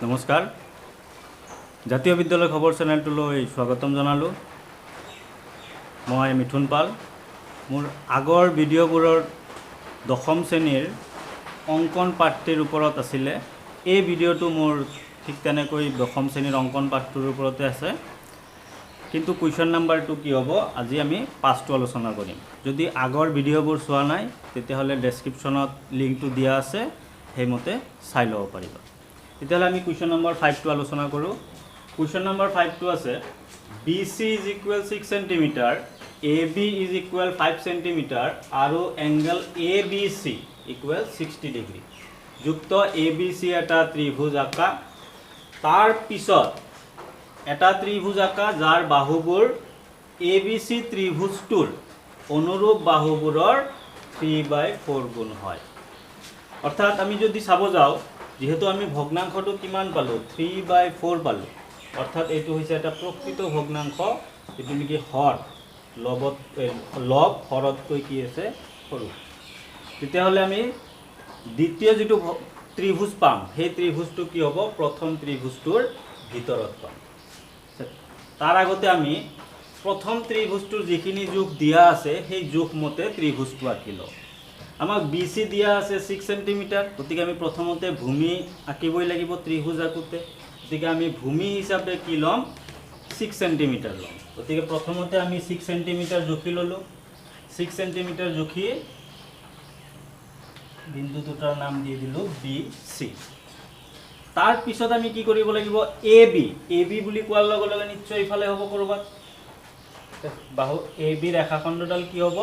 নমস্কাৰ জাতীয় বিদ্যালয় খবৰ চেনেলটোলৈ স্বাগতম জনালোঁ। মই মিথুন পাল। মোৰ আগৰ ভিডিঅ'বোৰৰ দশম শ্ৰেণীৰ অংকন পাঠটিৰ ওপৰত আছিলে। এই ভিডিঅ'টো মোৰ ঠিক তেনেকৈ দশম শ্ৰেণীৰ অংকন পাঠটোৰ ওপৰতে আছে, কিন্তু কুৱেশ্যন নাম্বাৰটো কি হ'ব, আজি আমি পাঁচটো আলোচনা কৰিম। যদি আগৰ ভিডিঅ'বোৰ চোৱা নাই তেতিয়াহ'লে ডেছক্ৰিপশ্যনত লিংকটো দিয়া আছে, সেইমতে চাই ল'ব পাৰিবা। তেতিয়াহ'লে আমি কুৱেশ্যন নম্বৰ 5টো আলোচনা কৰোঁ। কুৱেশ্যন নম্বৰ 5টো আছে BC is equal 6 সেণ্টিমিটাৰ, AB is equal 5 সেণ্টিমিটাৰ আৰু এংগল ABC ইকুৱেল 60 ডিগ্ৰী যুক্ত ABC এটা ত্ৰিভুজ আঁকা। তাৰ পিছত এটা ত্ৰিভুজ আঁকা যাৰ বাহুবোৰ ABC ত্ৰিভুজটোৰ অনুৰূপ বাহুবোৰৰ 3/4 গুণ হয়। অৰ্থাৎ আমি যদি চাব যাওঁ, যেহেতু আমি ভগ্নাংশটো কিমান পালোঁ, 3/4 পালোঁ, অৰ্থাৎ এইটো হৈছে এটা প্ৰকৃত ভগ্নাংশ, যিটো নেকি হৰ লব হৰতকৈ কি আছে সৰু। তেতিয়াহ'লে আমি দ্বিতীয় যিটো ত্ৰিভুজ পাম, সেই ত্ৰিভুজটো কি হ'ব, প্ৰথম ত্ৰিভুজটোৰ ভিতৰত পাম। তাৰ আগতে আমি প্ৰথম ত্ৰিভুজটোৰ যিখিনি জোখ দিয়া আছে সেই জোখমতে ত্ৰিভুজটো আঁকি লওঁ। আমাক BC দিয়া আছে 6 সেণ্টিমিটাৰ, গতিকে আমি প্ৰথমতে ভূমি আঁকিবই লাগিব ত্ৰিভুজ আঁকোতে। গতিকে আমি ভূমি হিচাপে কি ল'ম, 6 সেণ্টিমিটাৰ ল'ম। গতিকে প্ৰথমতে আমি 6 সেণ্টিমিটাৰ জুখি ল'লোঁ। 6 সেণ্টিমিটাৰ জুখি বিন্দু দুটাৰ নাম দি দিলোঁ BC। তাৰপিছত আমি কি কৰিব লাগিব, AB বুলি কোৱাৰ লগে লগে নিশ্চয় ইফালে হ'ব ক'ৰবাত। বাহু AB ৰেখাখণ্ডডাল কি হ'ব,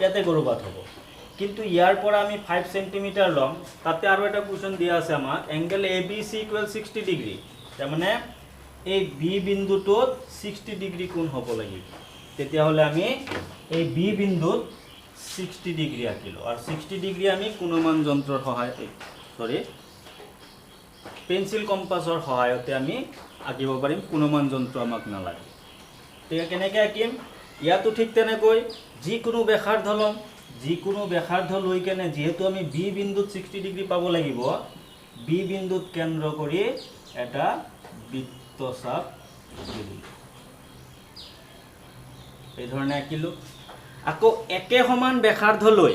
ইয়াতে ক'ৰবাত হ'ব। কিন্তু ইয়াৰ পৰা আমি 5 সেণ্টিমিটাৰ ল'ম। তাতে আৰু এটা কুৱেশ্যন দিয়া আছে আমাক, এংগল ABC ইকুৱেল 60 ডিগ্ৰী, তাৰমানে এই B বিন্দুটোত 60 ডিগ্ৰী কোণ হ'ব লাগিব। তেতিয়াহ'লে আমি এই B বিন্দুত 60 ডিগ্ৰী আঁকিলোঁ। আৰু 60 ডিগ্ৰী আমি কোণমান যন্ত্ৰৰ পেঞ্চিল কম্পাছৰ সহায়তে আমি আঁকিব পাৰিম, কোণমান যন্ত্ৰ আমাক নালাগে। তেতিয়া কেনেকৈ আঁকিম, ইয়াতো ঠিক তেনেকৈ যিকোনো ব্যাসাৰ্ধ ল'ম। যিকোনো ব্যাসাৰ্ধ লৈ কেনে, যিহেতু আমি B বিন্দুত 60 ডিগ্ৰী পাব লাগিব, B বিন্দুত কেন্দ্ৰ কৰি এটা বৃত্তচাপ দিলোঁ। এই ধৰণে আঁকিলোঁ। আকৌ একে সমান ব্যাসাৰ্ধ লৈ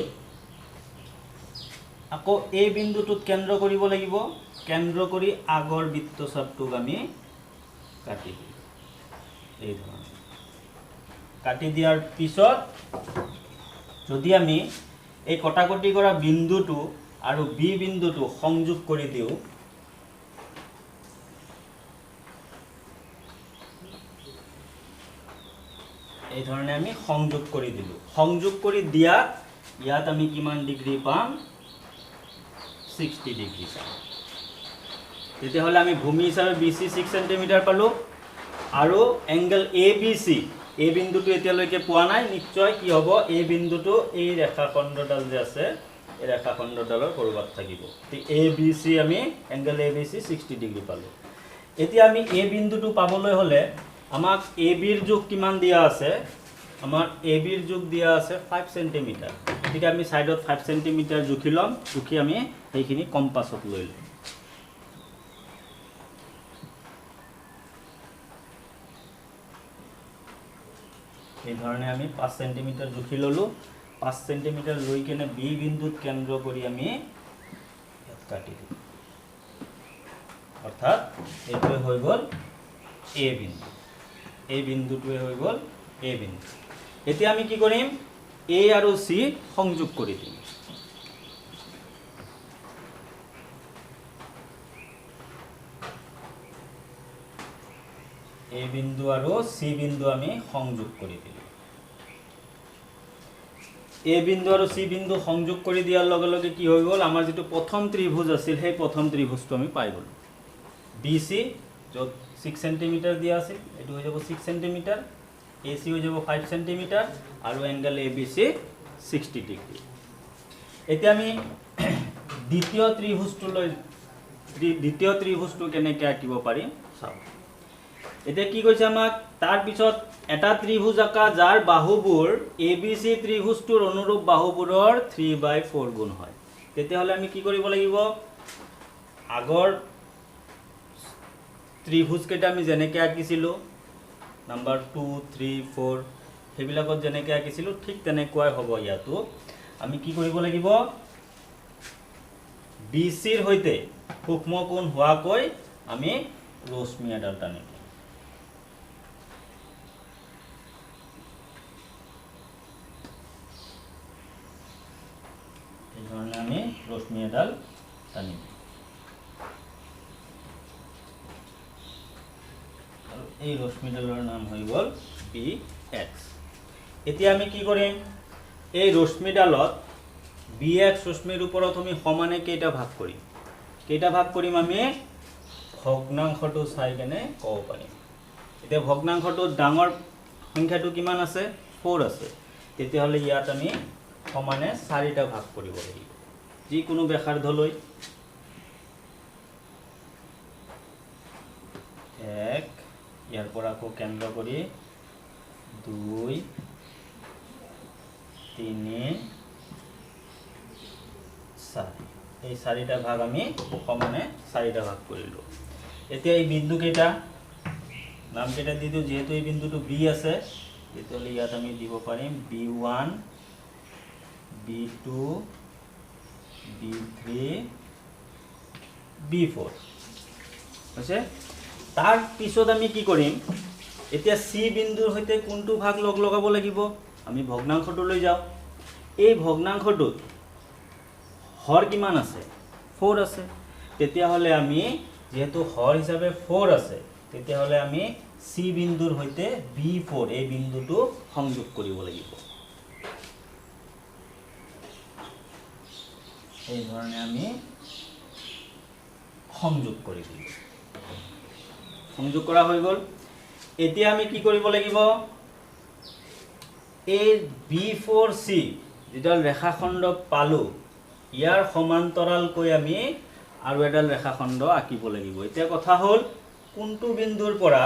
আকৌ এই বিন্দুটোত কেন্দ্ৰ কৰিব লাগিব। কেন্দ্ৰ কৰি আগৰ বৃত্তচাপটোক আমি কাটি দিওঁ। এই ধৰণে কাটি দিয়াৰ পিছত যদি আমি এই কটাকটি কৰা বিন্দুটো আৰু B বিন্দুটো সংযোগ কৰি দিওঁ, এই ধৰণে আমি সংযোগ কৰি দিলোঁ। সংযোগ কৰি দিয়াত ইয়াত আমি কিমান ডিগ্ৰী পাম, 60 ডিগ্ৰী পাম। তেতিয়াহ'লে আমি ভূমি হিচাপে BC 6 সেণ্টিমিটাৰ পালোঁ, আৰু এংগল ABC, এই বিন্দুটো এতিয়ালৈকে পোৱা নাই, নিশ্চয় কি হ'ব, এই বিন্দুটো এই ৰেখাখণ্ডডাল যে আছে, এই ৰেখাখণ্ডডালৰ ক'ৰবাত থাকিব। ABC আমি এংগল ABC 60 ডিগ্ৰী পালোঁ। এতিয়া আমি এই বিন্দুটো পাবলৈ হ'লে আমাক ABৰ জোখ কিমান দিয়া আছে, আমাৰ ABৰ জোখ দিয়া আছে 5 সেণ্টিমিটাৰ। গতিকে আমি ছাইডত 5 সেণ্টিমিটাৰ জুখি ল'ম। জুখি আমি সেইখিনি কম্পাছত লৈ ল'ম। এই ধৰণে আমি 5 সেণ্টিমিটাৰ জুখি ল'লোঁ। 5 সেণ্টিমিটাৰ লৈ কেনে B বিন্দুত কেন্দ্ৰ কৰি আমি ইয়াত কাটি দিওঁ। অৰ্থাৎ এইটোৱে হৈ গ'ল A বিন্দু। এই বিন্দুটোৱে হৈ গ'ল A বিন্দু। এতিয়া আমি কি কৰিম, A আৰু C সংযোগ কৰি দিম। A বিন্দু আৰু C বিন্দু আমি সংযোগ কৰি দিলোঁ। A বিন্দু আৰু C বিন্দু সংযোগ কৰি দিয়াৰ লগে লগে কি হৈ গ'ল, আমাৰ যিটো প্ৰথম ত্ৰিভুজ আছিল, সেই প্ৰথম ত্ৰিভুজটো আমি পাই গ'লোঁ। BC য'ত 6 সেণ্টিমিটাৰ দিয়া আছিল, এইটো হৈ যাব 6 সেণ্টিমিটাৰ, AC হৈ যাব 5 সেণ্টিমিটাৰ, আৰু এংগল ABC 60 ডিগ্ৰী। এতিয়া আমি দ্বিতীয় ত্ৰিভুজটো কেনেকৈ আঁকিব পাৰিম চাওঁ। এতিয়া কি কৈছে আমাক, তাৰপিছত এটা ত্ৰিভুজ আঁকা যাৰ বাহুবোৰ ABC ত্ৰিভুজটোৰ অনুৰূপ বাহুবোৰৰ 3/4 গুণ হয়। তেতিয়াহ'লে আমি কি কৰিব লাগিব, আগৰ ত্ৰিভুজ কেইটা আমি যেনেকৈ আঁকিছিলোঁ নাম্বাৰ 2 3 4 সেইবিলাকত যেনেকৈ আঁকিছিলোঁ ঠিক তেনেকুৱাই হ'ব ইয়াতো আমি কি কৰিব লাগিব BCৰ সৈতে সূক্ষ্ম কোণ হোৱাকৈ আমি ৰশ্মি এডাল টানিম এই ধৰণে আমি ৰশ্মি এডাল টানিম আৰু এই ৰশ্মিডালৰ নাম হৈ গ'ল BX এতিয়া আমি কি কৰিম এই ৰশ্মিডালত BX ৰশ্মিৰ ওপৰত আমি সমানে কেইটা ভাগ কৰিম আমি ভগ্নাংশটো চাই কেনে ক'ব পাৰিম এতিয়া ভগ্নাংশটো ডাঙৰ সংখ্যাটো কিমান আছে 4 আছে তেতিয়াহ'লে ইয়াত আমি সমানে 4টা ভাগ কৰিব লাগিব যিকোনো ব্যাসাৰ্ধলৈ 1 ইয়াৰ পৰা আকৌ কেন্দ্ৰ কৰি 2 3 4 এই 4টা ভাগ আমি সমানে 4টা ভাগ কৰিলো এতিয়া এই বিন্দু কেইটা নাম কেইটা দি দিও যেহেতু এই বিন্দুটো B আছে তেতিয়াহ'লে ইয়াত আমি দিব পাৰিম B1 B2 B3 B4 আছে তাৰ পিছত আমি কি কৰিম এতিয়া C বিন্দুৰ সৈতে কোনটো ভাগ লগাব লাগিব আমি ভগ্নাংশটো লৈ যাও এই ভগ্নাংশটোত হৰ কিমান আছে 4 আছে তেতিয়াহ'লে আমি যেহেতু হৰ হিচাপে 4 আছে তেতিয়াহ'লে আমি C বিন্দুৰ সৈতে B4 এই বিন্দুটো সংযোগ কৰিব লাগিব এই ধৰণে আমি সংযোগ কৰি দিম সংযোগ কৰা হৈ গ'ল এতিয়া আমি কি কৰিব লাগিব এই B4C যেডাল ৰেখাখণ্ড পালো ইয়াৰ সমান্তৰালকৈ আমি আৰু এডাল ৰেখাখণ্ড আঁকিব লাগিব এতিয়া কথা হ'ল কোনটো বিন্দুৰ পৰা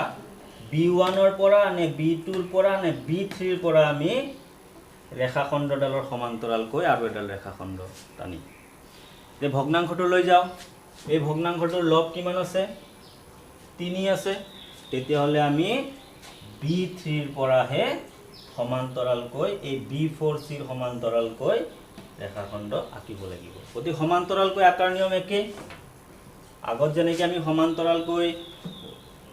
B1 ৰ পৰা নে B2 ৰ পৰা নে B3 ৰ পৰা আমি ৰেখাখণ্ডডালৰ সমান্তৰালকৈ আৰু এডাল ৰেখাখণ্ড টানি যে ভগ্নাংশটো লৈ যাও এই ভগ্নাংশটোৰ লব কিমান আছে 3 আছে তেতিয়াহ'লে আমি B3 ৰ পৰাহে সমান্তৰালকৈ এই B4C ৰ সমান্তৰালকৈ ৰেখাখণ্ড আঁকিব লাগিব গতি সমান্তৰালকৈ আকাৰ নিয়ম একে আগত যেনেকৈ আমি সমান্তৰালকৈ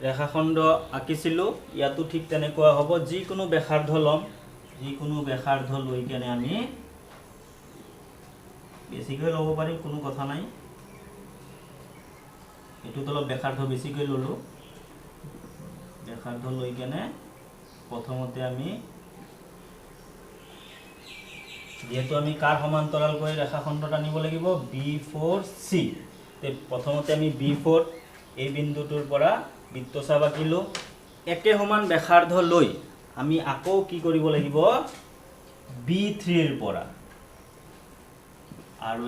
ৰেখাখণ্ড আঁকিছিলোঁ ইয়াতো ঠিক তেনেকুৱা হ'ব যিকোনো ব্যাসাৰ্ধ লম যিকোনো ব্যাসাৰ্ধ লৈ কেনে আমি বেছিকৈ ল'ব পাৰিম কোনো কথা নাই এটোত অলপ ব্যাসাৰ্ধ বেছিকৈ ললো ব্যাসাৰ্ধ লৈ কেনে প্ৰথমতে আমি যেহেতু আমি কাৰ সমান্তৰালকৈ ৰেখাখণ্ড টানিব লাগিব B4C তে প্ৰথমতে আমি B4 এই বিন্দুটোৰ পৰা বৃত্তচাপ আঁকিলো একে সমান ব্যাসাৰ্ধ লৈ আমি আকৌ কি কৰিব লাগিব B3 ৰ পৰা আৰু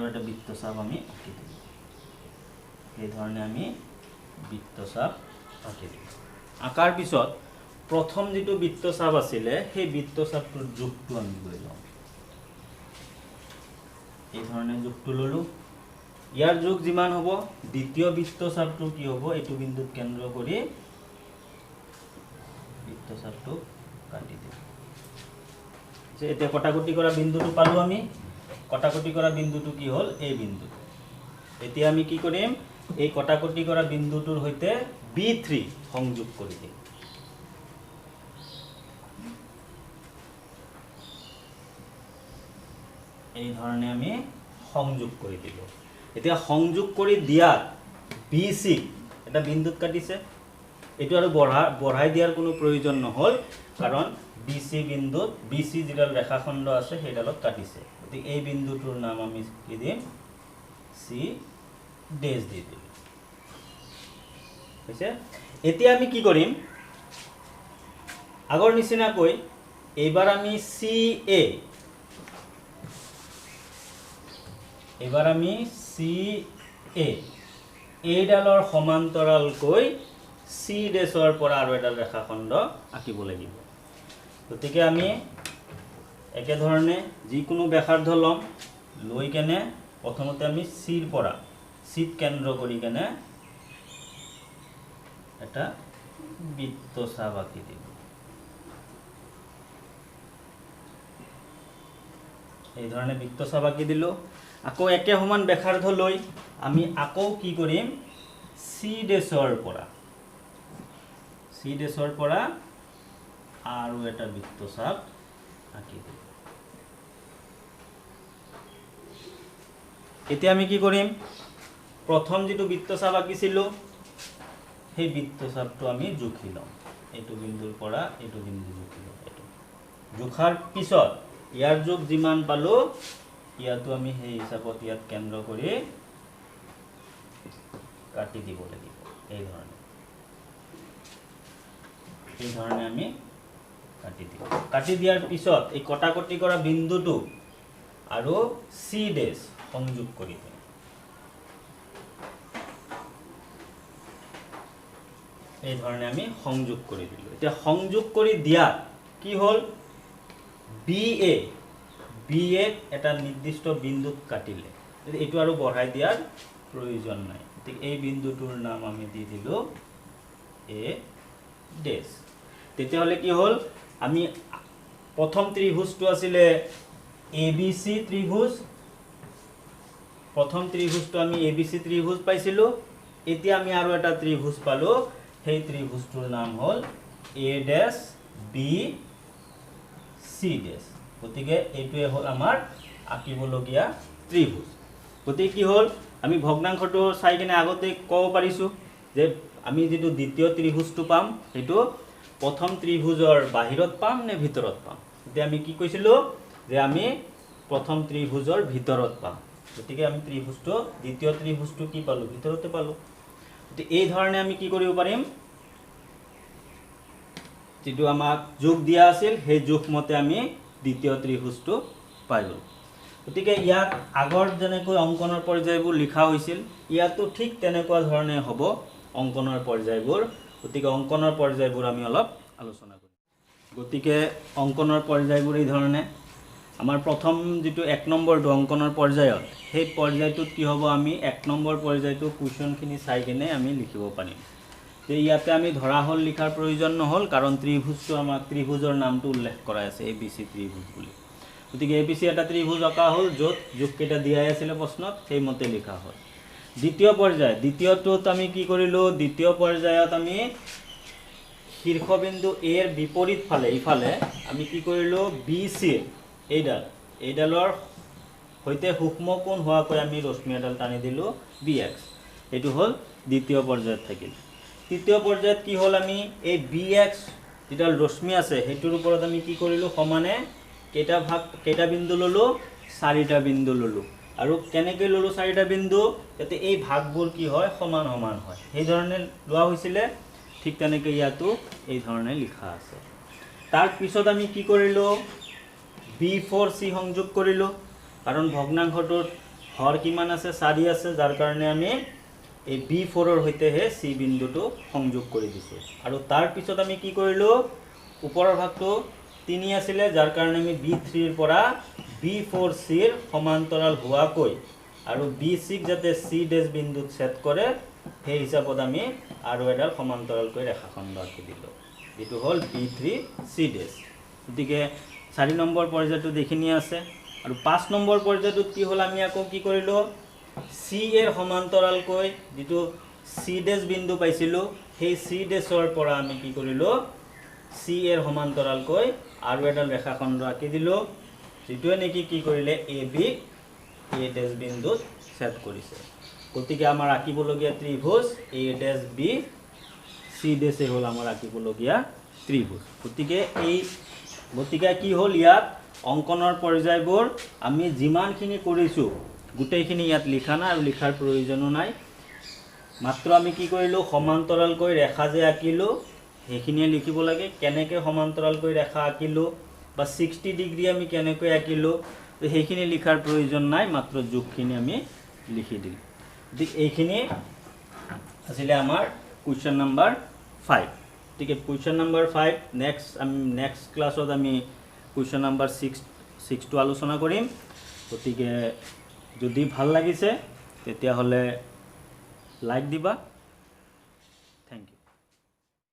এটা বৃত্তচাপ আমি আঁকি দিম এই ধৰণে আমি বৃত্তচাপ আঁকি দিম আঁকাৰ পিছত প্ৰথম যেটো বৃত্তচাপ আছিলে সেই বৃত্তচাপটোৰ যোগটো আমি কৰি লওঁ এই ধৰণে যোগটো ললো ইয়াৰ যোগ যিমান হ'ব দ্বিতীয় বৃত্তচাপটো কি হ'ব এটো বিন্দুত কেন্দ্ৰ কৰি বৃত্তচাপটো কাটি দিম যে এটা কটাকটি কৰা বিন্দুটো পালো আমি কটাকটি কৰা বিন্দুটো কি হ'ল এই বিন্দু এতিয়া আমি কি কৰিম এই কটাকটি কৰা বিন্দুটোৰ সৈতে B3 সংযোগ কৰি দিম এই ধৰণে আমি সংযোগ কৰি দিলো এতিয়া সংযোগ কৰি দিয়াত BC এটা বিন্দুত কাটিছে এটো আৰু বঢ়াই দিয়াৰ কোনো প্ৰয়োজন নহল কাৰণ BC বিন্দুত BC যেডাল ৰেখাখণ্ড আছে সেইডালত কাটিছে গতিকে এই বিন্দুটোৰ নাম আমি কি দিম C ডেশ দি দিম হৈছে এতিয়া আমি কি কৰিম আগৰ নিচিনাকৈ এইবাৰ আমি CA এবাৰ আমি CA এইডালৰ সমান্তৰালকৈ C ডেশৰ পৰা আৰু এডাল ৰেখাখণ্ড আঁকিব লাগিব গতিকে আমি একে ধৰণে যিকোনো ব্যাসাৰ্ধ লম লৈ কেনে প্ৰথমতে আমি C ৰ পৰা চিত কেন্দ্ৰ কৰি কেনে এটা বৃত্তচাপ আঁকি দিলোঁ। এই ধৰণে বৃত্তচাপ আঁকি দিলোঁ। আকৌ একে সমান ব্যাসাৰ্ধ লৈ আমি আকৌ কি কৰিম, চি ডেছৰ পৰা আৰু এটা বৃত্তচাপ আঁকি দিম। এতিয়া আমি কি কৰিম, প্ৰথম যিটো বৃত্তচাপ আঁকিছিলোঁ সেই বৃত্তচাপটো আমি জুখি ল'ম। এইটো বিন্দুৰ পৰা এইটো বিন্দু জুখি ল'ম। এইটো জোখাৰ পিছত ইয়াৰ জোখ যিমান পালোঁ ইয়াতো আমি সেই হিচাপত ইয়াত কেন্দ্ৰ কৰি কাটি দিব লাগিব। এই ধৰণে আমি কাটি দিম। কাটি দিয়াৰ পিছত এই কটাকটি কৰা বিন্দুটো আৰু চি ডেছ সংযোগ কৰি দিম। এই ধৰণে আমি সংযোগ কৰি দিলোঁ। এতিয়া সংযোগ কৰি দিয়াত কি হ'ল, বি এ এটা নিৰ্দিষ্ট বিন্দুত কাটিলে। এইটো আৰু বঢ়াই দিয়াৰ প্ৰয়োজন নাই। ঠিক এই বিন্দুটোৰ নাম আমি দি দিলোঁ এ ডেছ। তেতিয়াহ'লে কি হ'ল, আমি প্ৰথম ত্ৰিভুজটো আছিলে এ বি চি ত্ৰিভুজ। প্ৰথম ত্ৰিভুজটো আমি এ বি চি ত্ৰিভুজ পাইছিলোঁ। এতিয়া আমি আৰু এটা ত্ৰিভুজ পালোঁ। সেই ত্ৰিভুজটোৰ নাম হ'ল এ ডেছ বি চি ডেছ। গতিকে এইটোৱে হ'ল আমাৰ আঁকিবলগীয়া ত্ৰিভুজ। গতিকে কি হ'ল, আমি ভগ্নাংশটো চাই কিনে আগতে ক'ব পাৰিছোঁ যে আমি যিটো দ্বিতীয় ত্ৰিভুজটো পাম সেইটো প্ৰথম ত্ৰিভুজৰ বাহিৰত পাম নে ভিতৰত পাম। এতিয়া আমি কি কৈছিলোঁ যে আমি প্ৰথম ত্ৰিভুজৰ ভিতৰত পাম। গতিকে আমি দ্বিতীয় ত্ৰিভুজটো কি পালোঁ, ভিতৰতে পালোঁ। গতিকে এই ধৰণে আমি কি কৰিব পাৰিম, যিটো আমাক জোখ দিয়া আছিল সেই জোখমতে আমি দ্বিতীয় ত্ৰিভুজটো পাই গ'লোঁ। গতিকে ইয়াত আগৰ যেনেকৈ অংকনৰ পৰ্যায়বোৰ লিখা হৈছিল ইয়াতো ঠিক তেনেকুৱা ধৰণে হ'ব অংকনৰ পৰ্যায়বোৰ। গতিকে অংকনৰ পৰ্যায়বোৰ আমি অলপ আলোচনা কৰিম। গতিকে অংকনৰ পৰ্যায়বোৰ এই ধৰণে। আমাৰ প্ৰথম যিটো 1 নম্বৰটো অংকনৰ পৰ্যায়ত, সেই পৰ্যায়টোত কি হ'ব, আমি 1 নম্বৰ পৰ্যায়টো কুৱেশ্যনখিনি চাই কিনে আমি লিখিব পাৰিম। যে ইয়াতে আমি ধৰা হ'ল লিখাৰ প্ৰয়োজন নহ'ল, কাৰণ ত্ৰিভুজটো আমাক ত্ৰিভুজৰ নামটো উল্লেখ কৰা আছে এ বি চি ত্ৰিভুজ বুলি। গতিকে এ বি চি এটা ত্ৰিভুজ অঁকা হ'ল, য'ত জোখকেইটা দিয়াই আছিলে প্ৰশ্নত, সেইমতে লিখা হ'ল। দ্বিতীয় পৰ্যায়, দ্বিতীয়টোত আমি কি কৰিলোঁ, দ্বিতীয় পৰ্যায়ত আমি শীৰ্ষবিন্দু এৰ বিপৰীত ফালে ইফালে আমি কি কৰিলোঁ, বি চিৰ এইডালৰ সৈতে সূক্ষ্ম কোণ হোৱাকৈ আমি ৰশ্মি এডাল টানি দিলোঁ বি এক্স। এইটো হ'ল দ্বিতীয় পৰ্যায়ত থাকিল। তৃতীয় পৰ্যায়ত কি হ'ল, আমি এই বি এক্স যিডাল ৰশ্মি আছে সেইটোৰ ওপৰত আমি কি কৰিলোঁ, সমানে কেইটা বিন্দু ল'লোঁ, 4টা বিন্দু ল'লোঁ। আৰু কেনেকৈ ল'লোঁ 4টা বিন্দু, যাতে এই ভাগবোৰ কি হয়, সমান সমান হয়, সেইধৰণে লোৱা হৈছিলে। ঠিক তেনেকৈ ইয়াতো এই ধৰণে লিখা আছে। তাৰপিছত আমি কি কৰিলোঁ, B4C সংযোগ কৰিলোঁ, কাৰণ ভগ্নাংশটোত হৰ কিমান আছে, 4 আছে, যাৰ কাৰণে আমি এই B4ৰ সৈতেহে C বিন্দুটো সংযোগ কৰি দিছোঁ। আৰু তাৰপিছত আমি কি কৰিলোঁ, ওপৰৰ ভাগটো 3 আছিলে, যাৰ কাৰণে আমি B3ৰ পৰা B4Cৰ সমান্তৰাল হোৱাকৈ আৰু B6 যাতে C ডেছ বিন্দুত ছেদ কৰে সেই হিচাপত আমি আৰু এডাল সমান্তৰালকৈ ৰেখাখণ্ড আঁকি দিলোঁ, যিটো হ'ল B3C ডেছ। গতিকে 4 নম্বৰ পৰ্যায়টোত এইখিনিয়ে আছে। আৰু 5 নম্বৰ পৰ্যায়টোত কি হ'ল, আমি আকৌ কি কৰিলোঁ, চি এৰ সমান্তৰালকৈ যিটো চি ডেছ বিন্দু পাইছিলোঁ সেই চি ডেছৰ পৰা আমি কি কৰিলোঁ, চি এৰ সমান্তৰালকৈ আৰু এডাল ৰেখাখণ্ড আঁকি দিলোঁ, যিটোৱে নেকি কি কৰিলে এ বি এ ডেছ বিন্দুত ছেদ কৰিছে। গতিকে আমাৰ আঁকিবলগীয়া ত্ৰিভুজ এ ডেছ বি চি ডেছে হ'ল আমাৰ আঁকিবলগীয়া ত্ৰিভুজ। গতিকে কি হ'ল, ইয়াত অংকনৰ পৰ্যায়বোৰ আমি যিমানখিনি কৰিছোঁ গোটেইখিনি ইয়াত লিখা নাই আৰু লিখাৰ প্ৰয়োজনো নাই। মাত্ৰ আমি কি কৰিলোঁ, সমান্তৰালকৈ ৰেখা যে আঁকিলোঁ সেইখিনিয়ে লিখিব লাগে। কেনেকৈ সমান্তৰালকৈ ৰেখা আঁকিলোঁ বা 60 ডিগ্ৰী আমি কেনেকৈ আঁকিলোঁ সেইখিনি লিখাৰ প্ৰয়োজন নাই, মাত্ৰ জোখখিনি আমি লিখি দিলোঁ। গতিকে এইখিনি আছিলে আমাৰ কুৱেশ্যন নম্বৰ 5। গতিকে কুৱেশ্যন নম্বৰ 5 নেক্সট ক্লাছত আমি কুৱেশ্যন নম্বৰ 6টো আলোচনা কৰিম। গতিকে যদি ভাল লাগিছে তেতিয়াহ'লে লাইক দিবা।